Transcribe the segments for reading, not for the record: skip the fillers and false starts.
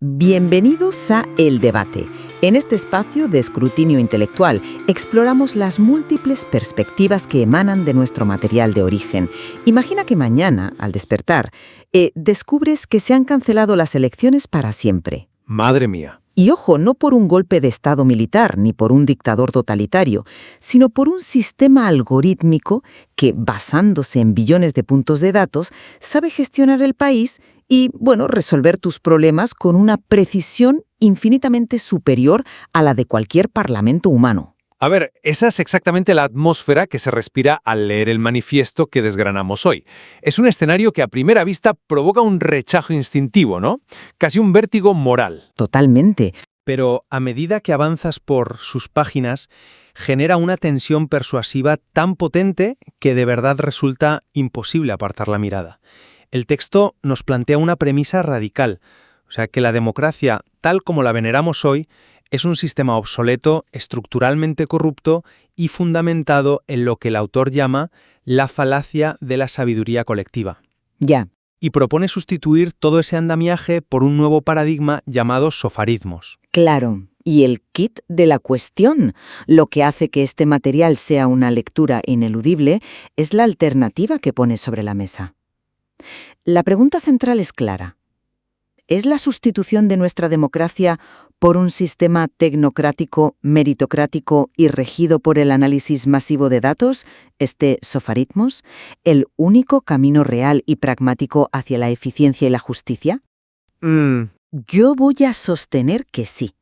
Bienvenidos a El Debate. En este espacio de escrutinio intelectual exploramos las múltiples perspectivas que emanan de nuestro material de origen. Imagina que mañana, al despertar, descubres que se han cancelado las elecciones para siempre. Madre mía. Y ojo, no por un golpe de Estado militar ni por un dictador totalitario, sino por un sistema algorítmico que, basándose en billones de puntos de datos, sabe gestionar el país y, resolver tus problemas con una precisión infinitamente superior a la de cualquier parlamento humano. A ver, esa es exactamente la atmósfera que se respira al leer el manifiesto que desgranamos hoy. Es un escenario que a primera vista provoca un rechazo instintivo, ¿no? Casi un vértigo moral. Totalmente. Pero a medida que avanzas por sus páginas, genera una tensión persuasiva tan potente que de verdad resulta imposible apartar la mirada. El texto nos plantea una premisa radical, o sea, que la democracia, tal como la veneramos hoy, es un sistema obsoleto, estructuralmente corrupto y fundamentado en lo que el autor llama la falacia de la sabiduría colectiva. Ya. Y propone sustituir todo ese andamiaje por un nuevo paradigma llamado sofarismos. Claro. Y el kit de la cuestión, lo que hace que este material sea una lectura ineludible, es la alternativa que pone sobre la mesa. La pregunta central es clara. ¿Es la sustitución de nuestra democracia por un sistema tecnocrático, meritocrático y regido por el análisis masivo de datos, este sofaritmos, el único camino real y pragmático hacia la eficiencia y la justicia? Yo voy a sostener que sí.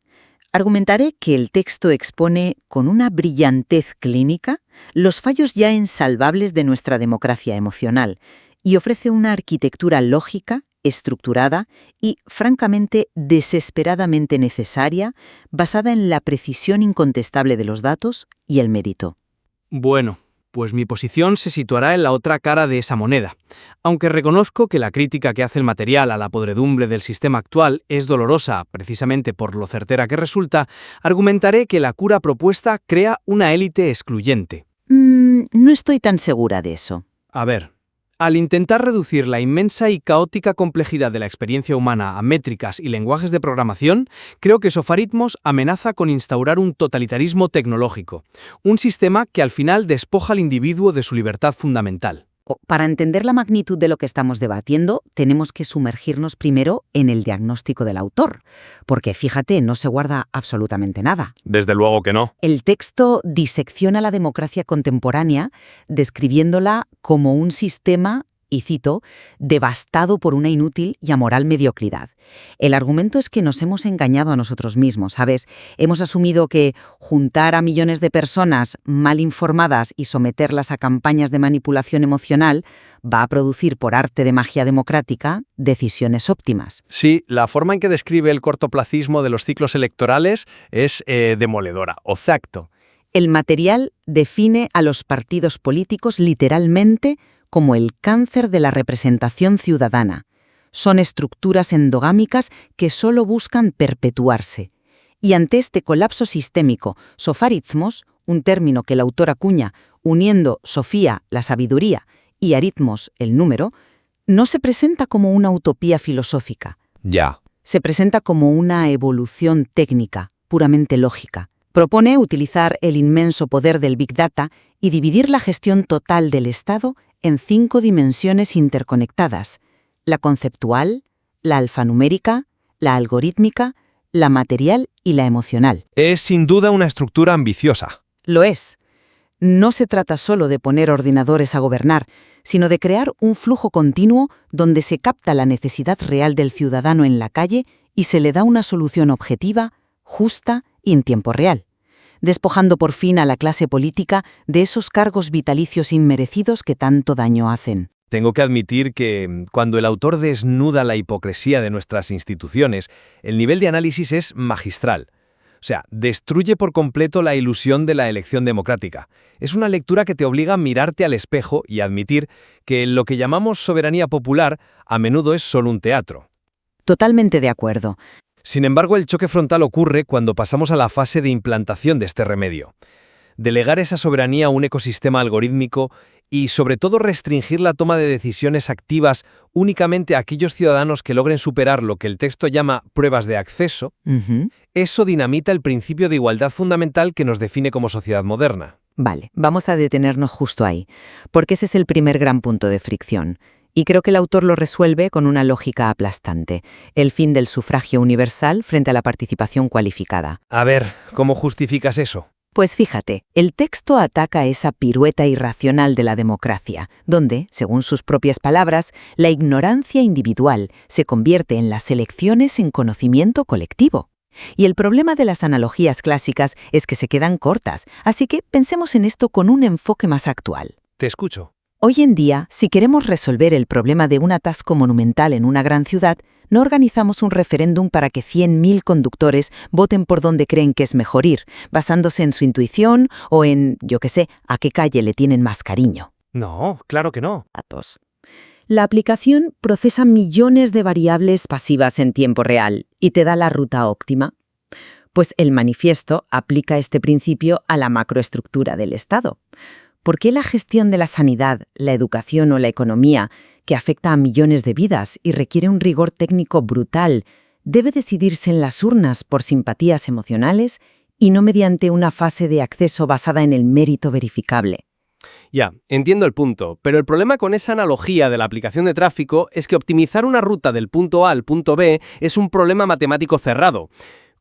Argumentaré que el texto expone con una brillantez clínica los fallos ya insalvables de nuestra democracia emocional y ofrece una arquitectura lógica, estructurada y, francamente, desesperadamente necesaria, basada en la precisión incontestable de los datos y el mérito. Bueno, pues mi posición se situará en la otra cara de esa moneda. Aunque reconozco que la crítica que hace el material a la podredumbre del sistema actual es dolorosa, precisamente por lo certera que resulta, argumentaré que la cura propuesta crea una élite excluyente. No estoy tan segura de eso. A ver. Al intentar reducir la inmensa y caótica complejidad de la experiencia humana a métricas y lenguajes de programación, creo que Sofaritmos amenaza con instaurar un totalitarismo tecnológico, un sistema que al final despoja al individuo de su libertad fundamental. Para entender la magnitud de lo que estamos debatiendo, tenemos que sumergirnos primero en el diagnóstico del autor, porque fíjate, no se guarda absolutamente nada. Desde luego que no. El texto disecciona la democracia contemporánea, describiéndola como un sistema, y cito, devastado por una inútil y amoral mediocridad. El argumento es que nos hemos engañado a nosotros mismos, ¿sabes? Hemos asumido que juntar a millones de personas mal informadas y someterlas a campañas de manipulación emocional va a producir por arte de magia democrática decisiones óptimas. Sí, la forma en que describe el cortoplacismo de los ciclos electorales es demoledora, o zacto. El material define a los partidos políticos literalmente como el cáncer de la representación ciudadana. Son estructuras endogámicas que solo buscan perpetuarse. Y ante este colapso sistémico, sofaritmos, un término que el autor acuña uniendo sofía, la sabiduría, y aritmos, el número, no se presenta como una utopía filosófica. Ya. Se presenta como una evolución técnica, puramente lógica. Propone utilizar el inmenso poder del Big Data y dividir la gestión total del Estado en 5 dimensiones interconectadas: la conceptual, la alfanumérica, la algorítmica, la material y la emocional. Es sin duda una estructura ambiciosa. Lo es. No se trata solo de poner ordenadores a gobernar, sino de crear un flujo continuo donde se capta la necesidad real del ciudadano en la calle y se le da una solución objetiva, justa y en tiempo real, despojando por fin a la clase política de esos cargos vitalicios inmerecidos que tanto daño hacen. Tengo que admitir que cuando el autor desnuda la hipocresía de nuestras instituciones, el nivel de análisis es magistral. O sea, destruye por completo la ilusión de la elección democrática. Es una lectura que te obliga a mirarte al espejo y admitir que lo que llamamos soberanía popular a menudo es solo un teatro. Totalmente de acuerdo. Sin embargo, el choque frontal ocurre cuando pasamos a la fase de implantación de este remedio. Delegar esa soberanía a un ecosistema algorítmico y sobre todo restringir la toma de decisiones activas únicamente a aquellos ciudadanos que logren superar lo que el texto llama pruebas de acceso, eso dinamita el principio de igualdad fundamental que nos define como sociedad moderna. Vale, vamos a detenernos justo ahí, porque ese es el primer gran punto de fricción. Y creo que el autor lo resuelve con una lógica aplastante, el fin del sufragio universal frente a la participación cualificada. A ver, ¿cómo justificas eso? Pues fíjate, el texto ataca esa pirueta irracional de la democracia, donde, según sus propias palabras, la ignorancia individual se convierte en las elecciones en conocimiento colectivo. Y el problema de las analogías clásicas es que se quedan cortas, así que pensemos en esto con un enfoque más actual. Te escucho. Hoy en día, si queremos resolver el problema de un atasco monumental en una gran ciudad, no organizamos un referéndum para que 100.000 conductores voten por donde creen que es mejor ir, basándose en su intuición o en, yo qué sé, a qué calle le tienen más cariño. No, claro que no. Datos. La aplicación procesa millones de variables pasivas en tiempo real y te da la ruta óptima. Pues el manifiesto aplica este principio a la macroestructura del Estado. ¿Por qué la gestión de la sanidad, la educación o la economía, que afecta a millones de vidas y requiere un rigor técnico brutal, debe decidirse en las urnas por simpatías emocionales y no mediante una fase de acceso basada en el mérito verificable? Ya, entiendo el punto, pero el problema con esa analogía de la aplicación de tráfico es que optimizar una ruta del punto A al punto B es un problema matemático cerrado.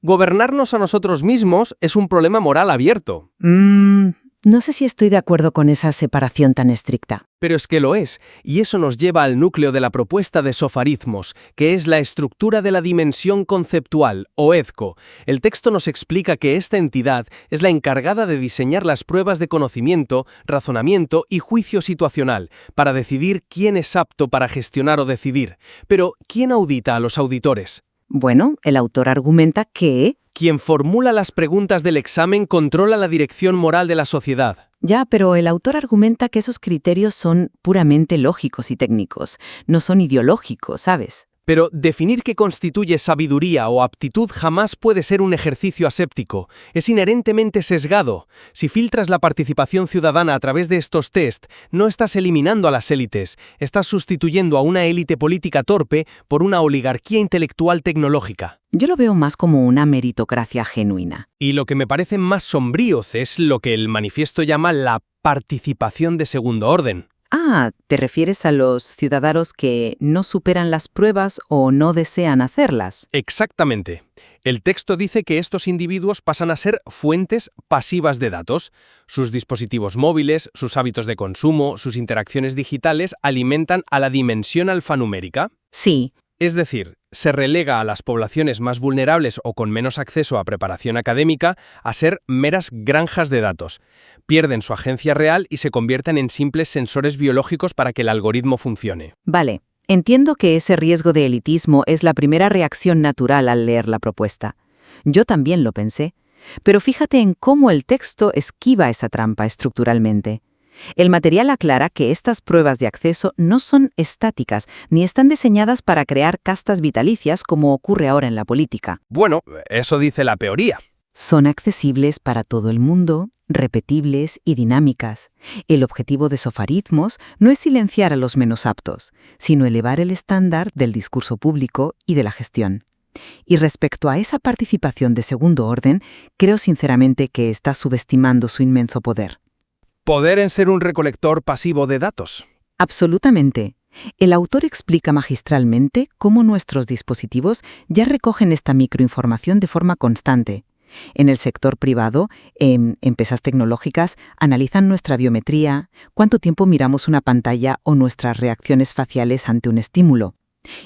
Gobernarnos a nosotros mismos es un problema moral abierto. No sé si estoy de acuerdo con esa separación tan estricta. Pero es que lo es, y eso nos lleva al núcleo de la propuesta de Sofarismos, que es la estructura de la dimensión conceptual, o EDCO. El texto nos explica que esta entidad es la encargada de diseñar las pruebas de conocimiento, razonamiento y juicio situacional, para decidir quién es apto para gestionar o decidir. Pero, ¿quién audita a los auditores? Bueno, el autor argumenta que... Quien formula las preguntas del examen controla la dirección moral de la sociedad. Ya, pero el autor argumenta que esos criterios son puramente lógicos y técnicos, no son ideológicos, ¿sabes? Pero definir qué constituye sabiduría o aptitud jamás puede ser un ejercicio aséptico. Es inherentemente sesgado. Si filtras la participación ciudadana a través de estos test, no estás eliminando a las élites, estás sustituyendo a una élite política torpe por una oligarquía intelectual tecnológica. Yo lo veo más como una meritocracia genuina. Y lo que me parece más sombrío es lo que el manifiesto llama la participación de segundo orden. Ah, ¿te refieres a los ciudadanos que no superan las pruebas o no desean hacerlas? Exactamente. El texto dice que estos individuos pasan a ser fuentes pasivas de datos. Sus dispositivos móviles, sus hábitos de consumo, sus interacciones digitales alimentan a la dimensión alfanumérica. Sí. Es decir, se relega a las poblaciones más vulnerables o con menos acceso a preparación académica a ser meras granjas de datos. Pierden su agencia real y se convierten en simples sensores biológicos para que el algoritmo funcione. Vale, entiendo que ese riesgo de elitismo es la primera reacción natural al leer la propuesta. Yo también lo pensé, pero fíjate en cómo el texto esquiva esa trampa estructuralmente. El material aclara que estas pruebas de acceso no son estáticas ni están diseñadas para crear castas vitalicias como ocurre ahora en la política. Bueno, eso dice la teoría. Son accesibles para todo el mundo, repetibles y dinámicas. El objetivo de Sofarismos no es silenciar a los menos aptos, sino elevar el estándar del discurso público y de la gestión. Y respecto a esa participación de segundo orden, creo sinceramente que está subestimando su inmenso poder. Poder en ser un recolector pasivo de datos. Absolutamente. El autor explica magistralmente cómo nuestros dispositivos ya recogen esta microinformación de forma constante. En el sector privado, empresas tecnológicas analizan nuestra biometría, cuánto tiempo miramos una pantalla o nuestras reacciones faciales ante un estímulo.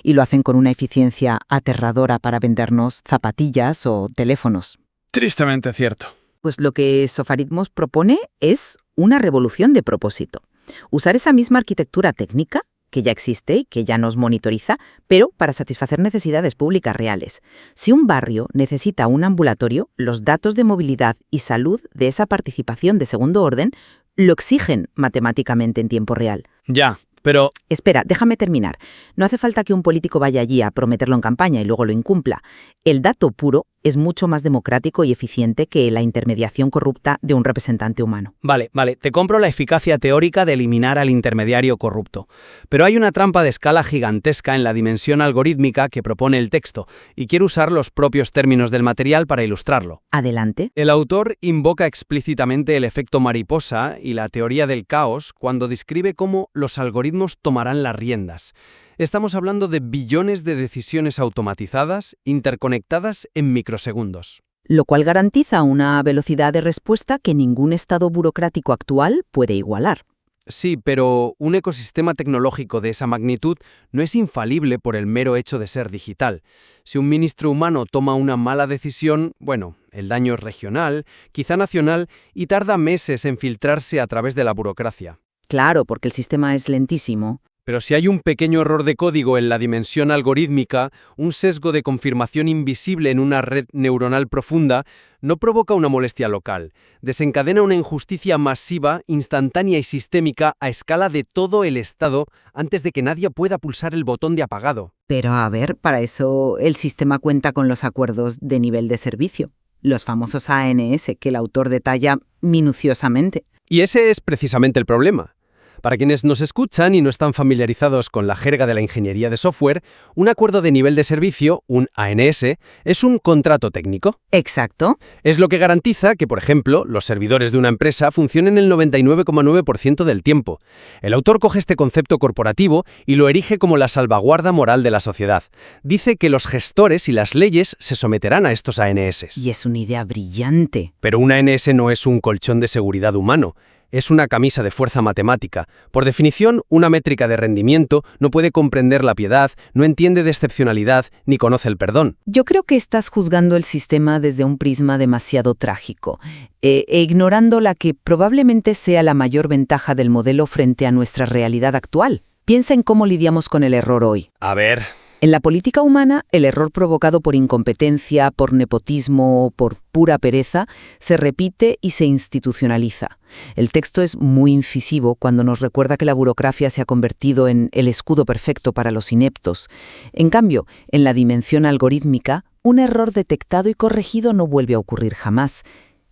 Y lo hacen con una eficiencia aterradora para vendernos zapatillas o teléfonos. Tristemente cierto. Pues lo que Sofarismos propone es una revolución de propósito. Usar esa misma arquitectura técnica, que ya existe y que ya nos monitoriza, pero para satisfacer necesidades públicas reales. Si un barrio necesita un ambulatorio, los datos de movilidad y salud de esa participación de segundo orden lo exigen matemáticamente en tiempo real. Ya, pero... Espera, déjame terminar. No hace falta que un político vaya allí a prometerlo en campaña y luego lo incumpla. El dato puro es mucho más democrático y eficiente que la intermediación corrupta de un representante humano. Vale, te compro la eficacia teórica de eliminar al intermediario corrupto. Pero hay una trampa de escala gigantesca en la dimensión algorítmica que propone el texto, y quiero usar los propios términos del material para ilustrarlo. Adelante. El autor invoca explícitamente el efecto mariposa y la teoría del caos cuando describe cómo los algoritmos tomarán las riendas. Estamos hablando de billones de decisiones automatizadas, interconectadas en microsegundos. Lo cual garantiza una velocidad de respuesta que ningún estado burocrático actual puede igualar. Sí, pero un ecosistema tecnológico de esa magnitud no es infalible por el mero hecho de ser digital. Si un ministro humano toma una mala decisión, bueno, el daño es regional, quizá nacional, y tarda meses en filtrarse a través de la burocracia. Claro, porque el sistema es lentísimo. Pero si hay un pequeño error de código en la dimensión algorítmica, un sesgo de confirmación invisible en una red neuronal profunda, no provoca una molestia local, desencadena una injusticia masiva, instantánea y sistémica a escala de todo el Estado antes de que nadie pueda pulsar el botón de apagado. Pero a ver, para eso el sistema cuenta con los acuerdos de nivel de servicio, los famosos ANS que el autor detalla minuciosamente. Y ese es precisamente el problema. Para quienes nos escuchan y no están familiarizados con la jerga de la ingeniería de software, un acuerdo de nivel de servicio, un ANS, es un contrato técnico. Exacto. Es lo que garantiza que, por ejemplo, los servidores de una empresa funcionen el 99,9% del tiempo. El autor coge este concepto corporativo y lo erige como la salvaguarda moral de la sociedad. Dice que los gestores y las leyes se someterán a estos ANS. Y es una idea brillante. Pero un ANS no es un colchón de seguridad humano. Es una camisa de fuerza matemática. Por definición, una métrica de rendimiento no puede comprender la piedad, no entiende de excepcionalidad, ni conoce el perdón. Yo creo que estás juzgando el sistema desde un prisma demasiado trágico, ignorando la que probablemente sea la mayor ventaja del modelo frente a nuestra realidad actual. Piensa en cómo lidiamos con el error hoy. A ver. En la política humana, el error provocado por incompetencia, por nepotismo o por pura pereza se repite y se institucionaliza. El texto es muy incisivo cuando nos recuerda que la burocracia se ha convertido en el escudo perfecto para los ineptos. En cambio, en la dimensión algorítmica, un error detectado y corregido no vuelve a ocurrir jamás.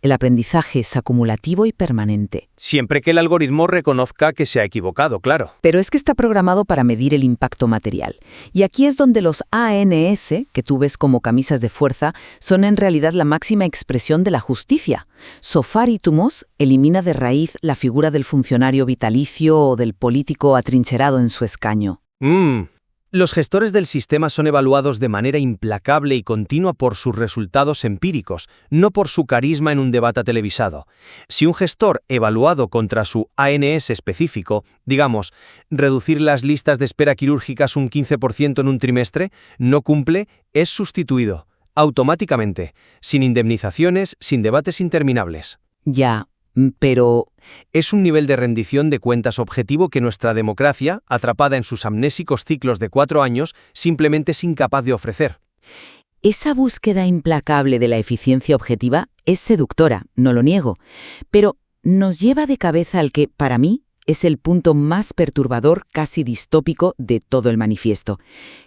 El aprendizaje es acumulativo y permanente. Siempre que el algoritmo reconozca que se ha equivocado, claro. Pero es que está programado para medir el impacto material. Y aquí es donde los ANS, que tú ves como camisas de fuerza, son en realidad la máxima expresión de la justicia. Sofaritumos elimina de raíz la figura del funcionario vitalicio o del político atrincherado en su escaño. Los gestores del sistema son evaluados de manera implacable y continua por sus resultados empíricos, no por su carisma en un debate televisado. Si un gestor evaluado contra su ANS específico, digamos, reducir las listas de espera quirúrgicas un 15% en un trimestre, no cumple, es sustituido, automáticamente, sin indemnizaciones, sin debates interminables. Ya, pero es un nivel de rendición de cuentas objetivo que nuestra democracia, atrapada en sus amnésicos ciclos de 4 años, simplemente es incapaz de ofrecer. esa búsqueda implacable de la eficiencia objetiva es seductora, no lo niego, pero nos lleva de cabeza al que, para mí, es el punto más perturbador, casi distópico, de todo el manifiesto,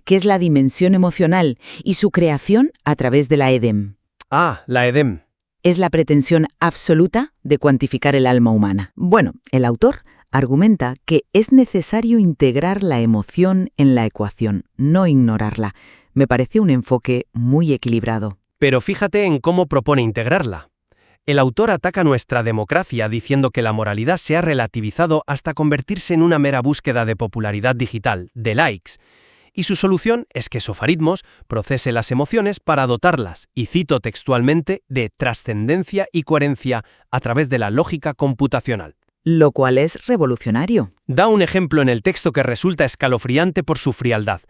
que es la dimensión emocional y su creación a través de la EDEM. Ah, la EDEM. Es la pretensión absoluta de cuantificar el alma humana. Bueno, el autor argumenta que es necesario integrar la emoción en la ecuación, no ignorarla. Me parece un enfoque muy equilibrado. Pero fíjate en cómo propone integrarla. El autor ataca nuestra democracia diciendo que la moralidad se ha relativizado hasta convertirse en una mera búsqueda de popularidad digital, de likes. Y su solución es que Sofaritmos procese las emociones para dotarlas, y cito textualmente, de trascendencia y coherencia a través de la lógica computacional. Lo cual es revolucionario. Da un ejemplo en el texto que resulta escalofriante por su frialdad.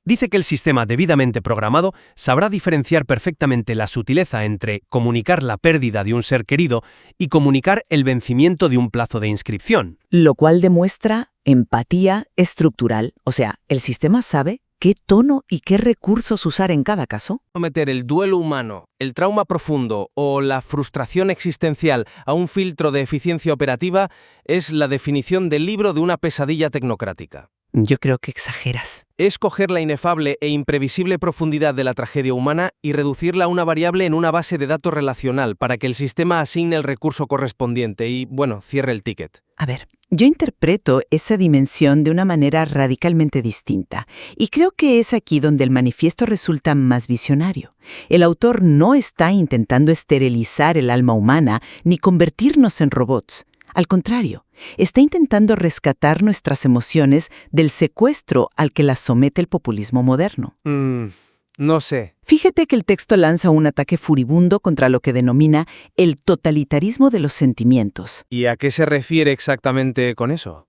Dice que el sistema debidamente programado sabrá diferenciar perfectamente la sutileza entre comunicar la pérdida de un ser querido y comunicar el vencimiento de un plazo de inscripción. Lo cual demuestra empatía estructural. O sea, el sistema sabe qué tono y qué recursos usar en cada caso. Someter el duelo humano, el trauma profundo o la frustración existencial a un filtro de eficiencia operativa es la definición del libro de una pesadilla tecnocrática. Yo creo que exageras. Es coger la inefable e imprevisible profundidad de la tragedia humana y reducirla a una variable en una base de datos relacional para que el sistema asigne el recurso correspondiente y, cierre el ticket. A ver, yo interpreto esa dimensión de una manera radicalmente distinta, y creo que es aquí donde el manifiesto resulta más visionario. El autor no está intentando esterilizar el alma humana ni convertirnos en robots. Al contrario, está intentando rescatar nuestras emociones del secuestro al que las somete el populismo moderno. No sé. Fíjate que el texto lanza un ataque furibundo contra lo que denomina el totalitarismo de los sentimientos. ¿Y a qué se refiere exactamente con eso?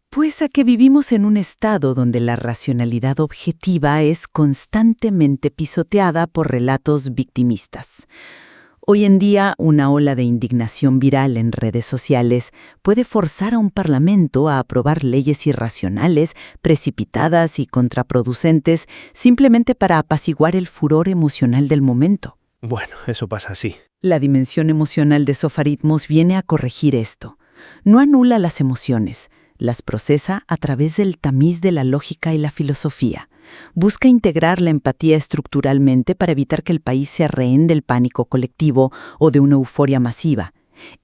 Pues a que vivimos en un estado donde la racionalidad objetiva es constantemente pisoteada por relatos victimistas. Hoy en día, una ola de indignación viral en redes sociales puede forzar a un parlamento a aprobar leyes irracionales, precipitadas y contraproducentes simplemente para apaciguar el furor emocional del momento. Bueno, eso pasa así. La dimensión emocional de Sofaritmos viene a corregir esto. No anula las emociones, las procesa a través del tamiz de la lógica y la filosofía. Busca integrar la empatía estructuralmente para evitar que el país sea rehén del pánico colectivo o de una euforia masiva.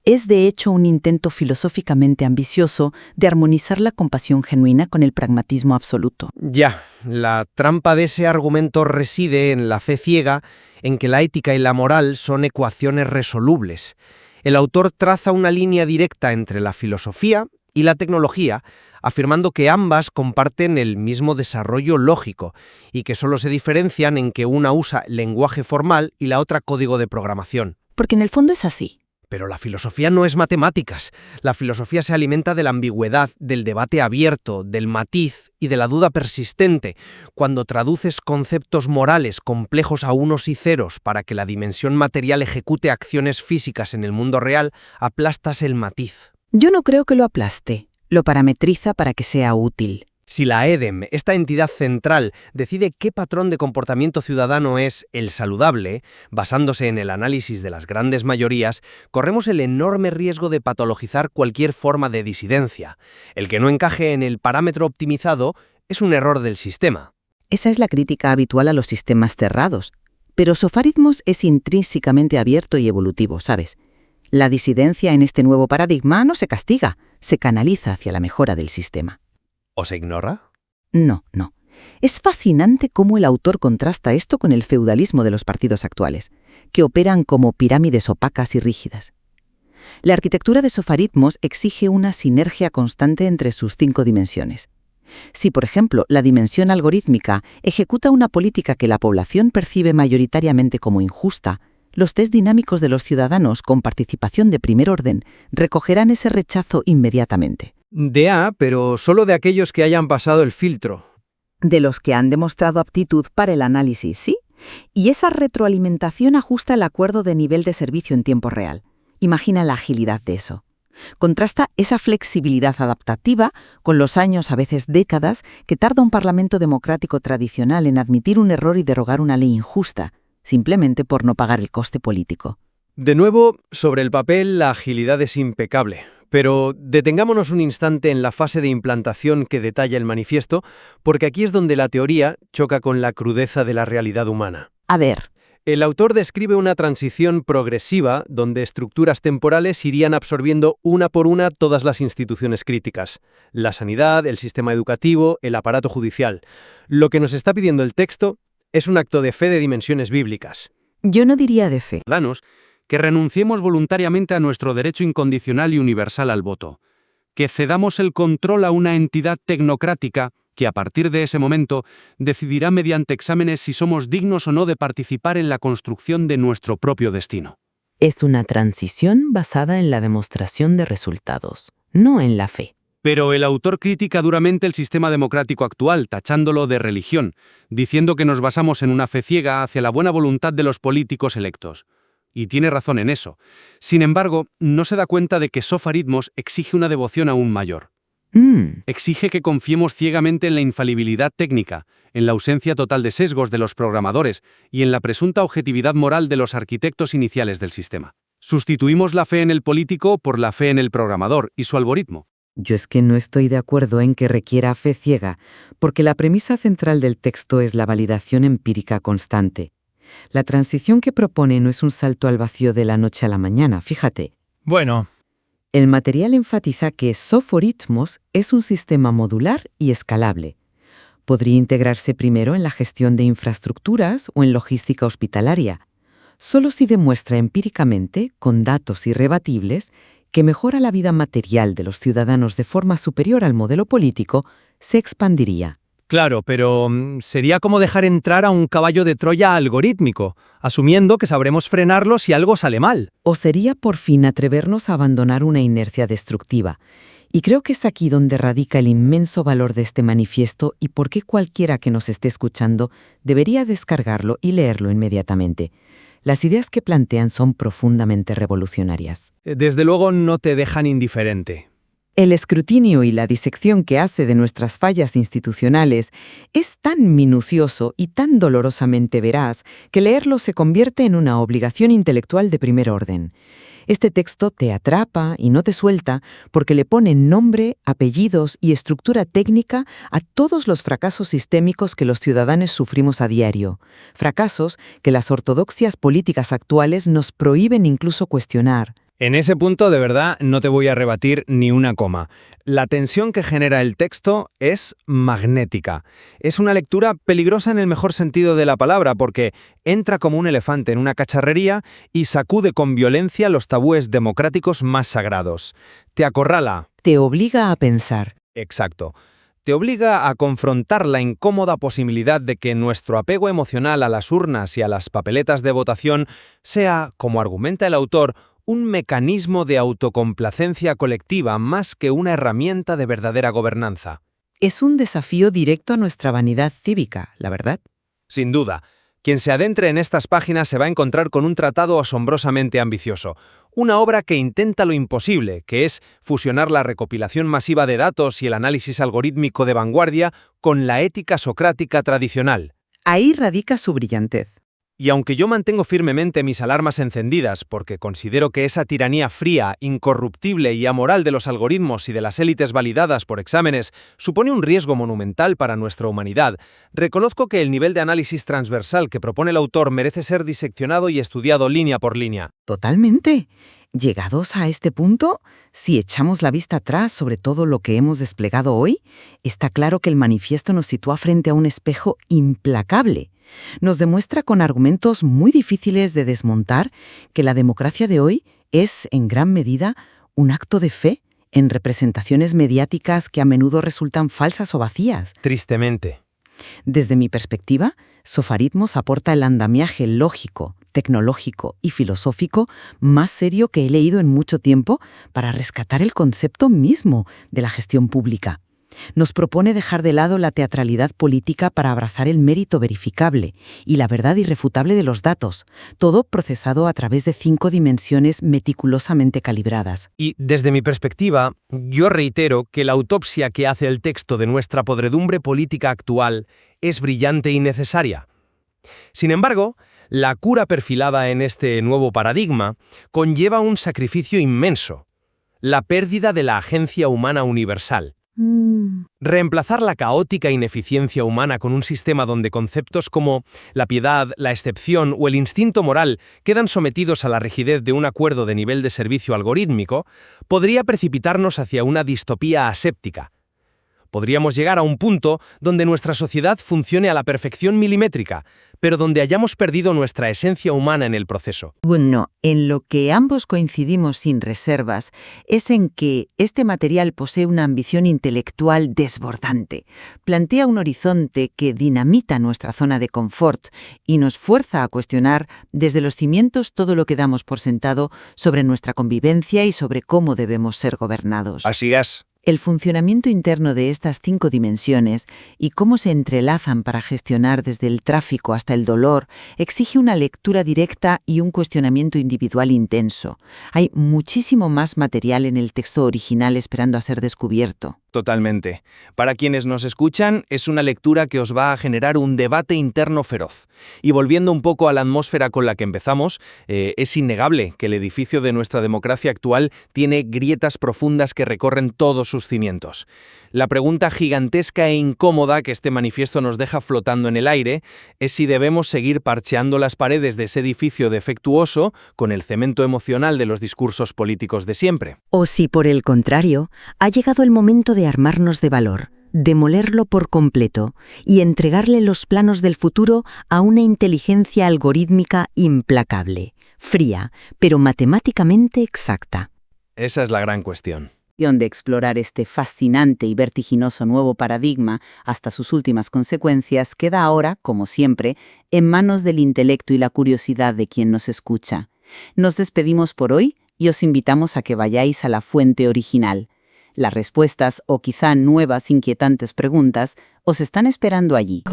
Es de hecho un intento filosóficamente ambicioso de armonizar la compasión genuina con el pragmatismo absoluto. Ya, la trampa de ese argumento reside en la fe ciega, en que la ética y la moral son ecuaciones resolubles. El autor traza una línea directa entre la filosofía y la tecnología, afirmando que ambas comparten el mismo desarrollo lógico y que solo se diferencian en que una usa lenguaje formal y la otra código de programación. Porque en el fondo es así. Pero la filosofía no es matemáticas. La filosofía se alimenta de la ambigüedad, del debate abierto, del matiz y de la duda persistente. Cuando traduces conceptos morales complejos a unos y ceros para que la dimensión material ejecute acciones físicas en el mundo real, aplastas el matiz. Yo no creo que lo aplaste, lo parametriza para que sea útil. Si la EDEM, esta entidad central, decide qué patrón de comportamiento ciudadano es el saludable, basándose en el análisis de las grandes mayorías, corremos el enorme riesgo de patologizar cualquier forma de disidencia. El que no encaje en el parámetro optimizado es un error del sistema. Esa es la crítica habitual a los sistemas cerrados. Pero Sofaritmos es intrínsecamente abierto y evolutivo, ¿sabes? La disidencia en este nuevo paradigma no se castiga, se canaliza hacia la mejora del sistema. ¿O se ignora? No. Es fascinante cómo el autor contrasta esto con el feudalismo de los partidos actuales, que operan como pirámides opacas y rígidas. La arquitectura de Sofaritmos exige una sinergia constante entre sus 5 dimensiones. Si, por ejemplo, la dimensión algorítmica ejecuta una política que la población percibe mayoritariamente como injusta, los test dinámicos de los ciudadanos con participación de primer orden recogerán ese rechazo inmediatamente. Pero solo de aquellos que hayan pasado el filtro. De los que han demostrado aptitud para el análisis, ¿sí? Y esa retroalimentación ajusta el acuerdo de nivel de servicio en tiempo real. Imagina la agilidad de eso. Contrasta esa flexibilidad adaptativa con los años, a veces décadas, que tarda un parlamento democrático tradicional en admitir un error y derogar una ley injusta, simplemente por no pagar el coste político. De nuevo, sobre el papel, la agilidad es impecable. Pero detengámonos un instante en la fase de implantación que detalla el manifiesto, porque aquí es donde la teoría choca con la crudeza de la realidad humana. A ver. El autor describe una transición progresiva donde estructuras temporales irían absorbiendo una por una todas las instituciones críticas. La sanidad, el sistema educativo, el aparato judicial. Lo que nos está pidiendo el texto es un acto de fe de dimensiones bíblicas. Yo no diría de fe. Danos que renunciemos voluntariamente a nuestro derecho incondicional y universal al voto, que cedamos el control a una entidad tecnocrática que a partir de ese momento decidirá mediante exámenes si somos dignos o no de participar en la construcción de nuestro propio destino. Es una transición basada en la demostración de resultados, no en la fe. Pero el autor critica duramente el sistema democrático actual, tachándolo de religión, diciendo que nos basamos en una fe ciega hacia la buena voluntad de los políticos electos. Y tiene razón en eso. Sin embargo, no se da cuenta de que Sofaritmos exige una devoción aún mayor. Exige que confiemos ciegamente en la infalibilidad técnica, en la ausencia total de sesgos de los programadores y en la presunta objetividad moral de los arquitectos iniciales del sistema. Sustituimos la fe en el político por la fe en el programador y su algoritmo. Yo es que no estoy de acuerdo en que requiera fe ciega, porque la premisa central del texto es la validación empírica constante. La transición que propone no es un salto al vacío de la noche a la mañana, fíjate. Bueno, El material enfatiza que Soforitmos es un sistema modular y escalable. Podría integrarse primero en la gestión de infraestructuras o en logística hospitalaria, solo si demuestra empíricamente, con datos irrebatibles, que mejora la vida material de los ciudadanos de forma superior al modelo político, se expandiría. claro, pero sería como dejar entrar a un caballo de Troya algorítmico, asumiendo que sabremos frenarlo si algo sale mal. O sería por fin atrevernos a abandonar una inercia destructiva. Y creo que es aquí donde radica el inmenso valor de este manifiesto y por qué cualquiera que nos esté escuchando debería descargarlo y leerlo inmediatamente. Las ideas que plantean son profundamente revolucionarias. Desde luego no te dejan indiferente. El escrutinio y la disección que hace de nuestras fallas institucionales es tan minucioso y tan dolorosamente veraz que leerlo se convierte en una obligación intelectual de primer orden. Este texto te atrapa y no te suelta porque le pone nombre, apellidos y estructura técnica a todos los fracasos sistémicos que los ciudadanos sufrimos a diario. Fracasos que las ortodoxias políticas actuales nos prohíben incluso cuestionar. En ese punto, de verdad, no te voy a rebatir ni una coma. La tensión que genera el texto es magnética. Es una lectura peligrosa en el mejor sentido de la palabra porque entra como un elefante en una cacharrería y sacude con violencia los tabúes democráticos más sagrados. Te acorrala. Te obliga a pensar. Exacto. Te obliga a confrontar la incómoda posibilidad de que nuestro apego emocional a las urnas y a las papeletas de votación sea, como argumenta el autor, un mecanismo de autocomplacencia colectiva más que una herramienta de verdadera gobernanza. Es un desafío directo a nuestra vanidad cívica, la verdad. Sin duda, quien se adentre en estas páginas se va a encontrar con un tratado asombrosamente ambicioso, una obra que intenta lo imposible, que es fusionar la recopilación masiva de datos y el análisis algorítmico de vanguardia con la ética socrática tradicional. Ahí radica su brillantez. Y aunque yo mantengo firmemente mis alarmas encendidas porque considero que esa tiranía fría, incorruptible y amoral de los algoritmos y de las élites validadas por exámenes supone un riesgo monumental para nuestra humanidad, reconozco que el nivel de análisis transversal que propone el autor merece ser diseccionado y estudiado línea por línea. Totalmente. Llegados a este punto, si echamos la vista atrás sobre todo lo que hemos desplegado hoy, está claro que el manifiesto nos sitúa frente a un espejo implacable. Nos demuestra con argumentos muy difíciles de desmontar que la democracia de hoy es, en gran medida, un acto de fe en representaciones mediáticas que a menudo resultan falsas o vacías. Tristemente. Desde mi perspectiva, Sofaritmos aporta el andamiaje lógico, tecnológico y filosófico más serio que he leído en mucho tiempo para rescatar el concepto mismo de la gestión pública. Nos propone dejar de lado la teatralidad política para abrazar el mérito verificable y la verdad irrefutable de los datos, todo procesado a través de 5 dimensiones meticulosamente calibradas. Y desde mi perspectiva, yo reitero que la autopsia que hace el texto de nuestra podredumbre política actual es brillante y necesaria. Sin embargo, la cura perfilada en este nuevo paradigma conlleva un sacrificio inmenso: la pérdida de la agencia humana universal. Reemplazar la caótica ineficiencia humana con un sistema donde conceptos como la piedad, la excepción o el instinto moral quedan sometidos a la rigidez de un acuerdo de nivel de servicio algorítmico podría precipitarnos hacia una distopía aséptica. Podríamos llegar a un punto donde nuestra sociedad funcione a la perfección milimétrica, pero donde hayamos perdido nuestra esencia humana en el proceso. Bueno, en lo que ambos coincidimos sin reservas es en que este material posee una ambición intelectual desbordante. Plantea un horizonte que dinamita nuestra zona de confort y nos fuerza a cuestionar desde los cimientos todo lo que damos por sentado sobre nuestra convivencia y sobre cómo debemos ser gobernados. Así es. El funcionamiento interno de estas 5 dimensiones y cómo se entrelazan para gestionar desde el tráfico hasta el dolor exige una lectura directa y un cuestionamiento individual intenso. Hay muchísimo más material en el texto original esperando a ser descubierto. Totalmente. Para quienes nos escuchan, es una lectura que os va a generar un debate interno feroz. Y volviendo un poco a la atmósfera con la que empezamos, es innegable que el edificio de nuestra democracia actual tiene grietas profundas que recorren todos sus cimientos. La pregunta gigantesca e incómoda que este manifiesto nos deja flotando en el aire es si debemos seguir parcheando las paredes de ese edificio defectuoso con el cemento emocional de los discursos políticos de siempre. O si, por el contrario, ha llegado el momento de armarnos de valor, demolerlo por completo y entregarle los planos del futuro a una inteligencia algorítmica implacable, fría, pero matemáticamente exacta. Esa es la gran cuestión. De explorar este fascinante y vertiginoso nuevo paradigma hasta sus últimas consecuencias queda ahora, como siempre, en manos del intelecto y la curiosidad de quien nos escucha. Nos despedimos por hoy y os invitamos a que vayáis a la fuente original. Las respuestas o quizá nuevas inquietantes preguntas os están esperando allí.